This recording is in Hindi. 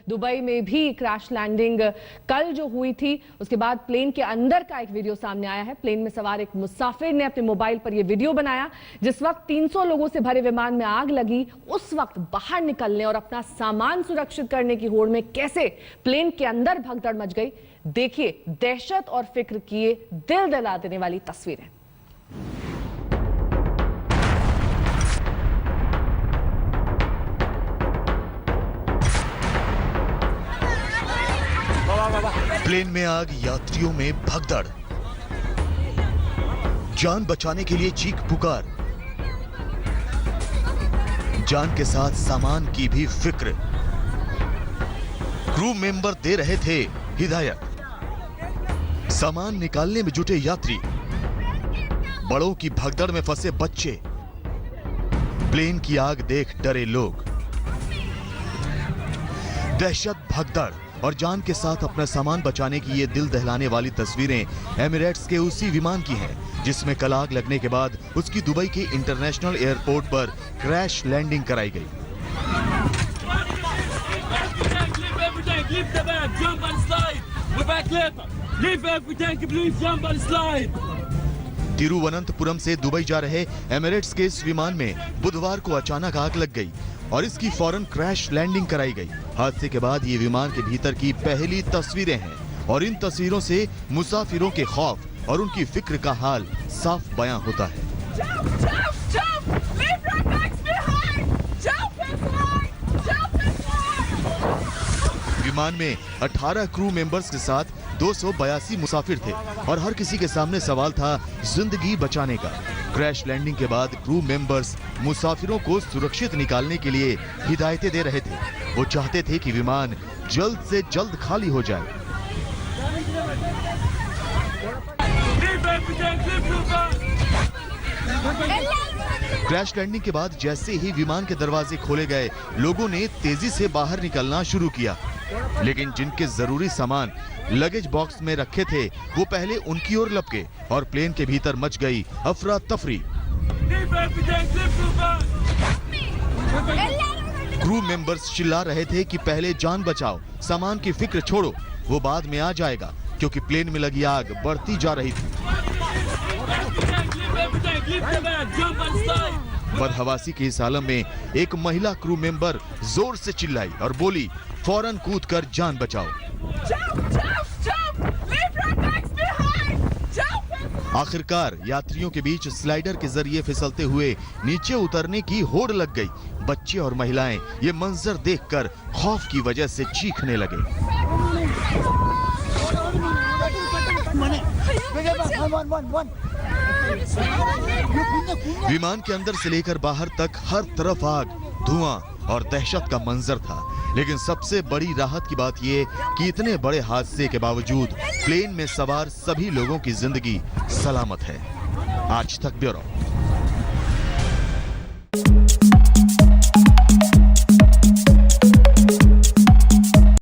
दुबई में भी क्रैश लैंडिंग कल जो हुई थी, उसके बाद प्लेन के अंदर का एक वीडियो सामने आया है। प्लेन में सवार एक मुसाफिर ने अपने मोबाइल पर यह वीडियो बनाया। जिस वक्त 300 लोगों से भरे विमान में आग लगी, उस वक्त बाहर निकलने और अपना सामान सुरक्षित करने की होड़ में कैसे प्लेन के अंदर भगदड़ मच गई, देखिए दहशत और फिक्र की ये दिल दहला देने वाली तस्वीरें। प्लेन में आग, यात्रियों में भगदड़, जान बचाने के लिए चीख पुकार, जान के साथ सामान की भी फिक्र। क्रू मेंबर दे रहे थे हिदायत। सामान निकालने में जुटे यात्री, बड़ों की भगदड़ में फंसे बच्चे, प्लेन की आग देख डरे लोग। दहशत, भगदड़ और जान के साथ अपना सामान बचाने की ये दिल दहलाने वाली तस्वीरें एमिरेट्स के उसी विमान की हैं जिसमें कल आग लगने के बाद उसकी दुबई के इंटरनेशनल एयरपोर्ट पर क्रैश लैंडिंग कराई गई। तिरुवनंतपुरम से दुबई जा रहे एमिरेट्स के इस विमान में बुधवार को अचानक आग लग गई और इसकी फौरन क्रैश लैंडिंग कराई गई। हादसे के बाद ये विमान के भीतर की पहली तस्वीरें हैं और इन तस्वीरों से मुसाफिरों के खौफ और उनकी फिक्र का हाल साफ बयां होता है। विमान में 18 क्रू मेंबर्स के साथ 282 मुसाफिर थे और हर किसी के सामने सवाल था जिंदगी बचाने का। क्रैश लैंडिंग के बाद क्रू मेंबर्स मुसाफिरों को सुरक्षित निकालने के लिए हिदायतें दे रहे थे। वो चाहते थे कि विमान जल्द से जल्द खाली हो जाए। क्रैश लैंडिंग के बाद जैसे ही विमान के दरवाजे खोले गए, लोगों ने तेजी से बाहर निकलना शुरू किया, लेकिन जिनके जरूरी सामान लगेज बॉक्स में रखे थे वो पहले उनकी ओर लपके और प्लेन के भीतर मच गई अफरा तफरी। क्रू मेंबर्स चिल्ला रहे थे कि पहले जान बचाओ, सामान की फिक्र छोड़ो, वो बाद में आ जाएगा, क्योंकि प्लेन में लगी आग बढ़ती जा रही थी। बदहवासी के इस आलम में एक महिला क्रू मेंबर जोर से चिल्लाई और बोली, फौरन कूदकर जान बचाओ। आखिरकार यात्रियों के बीच स्लाइडर के जरिए फिसलते हुए नीचे उतरने की होड़ लग गई। बच्चे और महिलाएं ये मंजर देखकर खौफ की वजह से चीखने लगे। विमान के अंदर से लेकर बाहर तक हर तरफ आग, धुआं और दहशत का मंजर था, लेकिन सबसे बड़ी राहत की बात यह कि इतने बड़े हादसे के बावजूद प्लेन में सवार सभी लोगों की जिंदगी सलामत है। आज तक ब्यूरो।